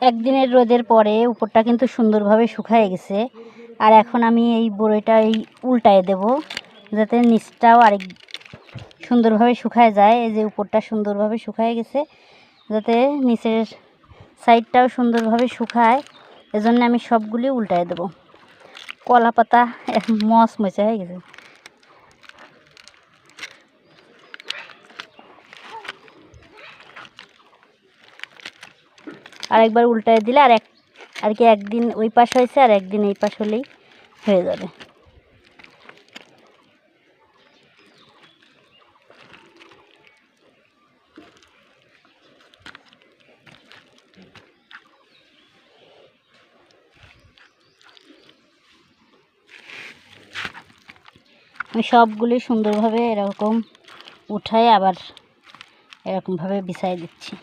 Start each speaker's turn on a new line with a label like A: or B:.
A: একদিনের রোদের পরে উপরটা কিন্তু সুন্দরভাবে শুকায় গেছে। আর এখন আমি এই বড়ইটা উল্টায় দেব, যাতে নিচটাও আরেক সুন্দরভাবে শুকায় যায়। এই যে উপরটা সুন্দরভাবে শুকায় গেছে, যাতে নিচের সাইডটাও সুন্দরভাবে শুকায়, এজন্য আমি সবগুলি উল্টায় দেব। কলা পাতা মচমচে হয়ে গেছে। আরেকবার উল্টায় দিলে আর কি একদিন ওই পাশ হয়েছে আর একদিন এই পাশ হলেই হয়ে যাবে। আমি সবগুলি সুন্দরভাবে এরকম উঠাই আবার এরকমভাবে বিছাই দিচ্ছি।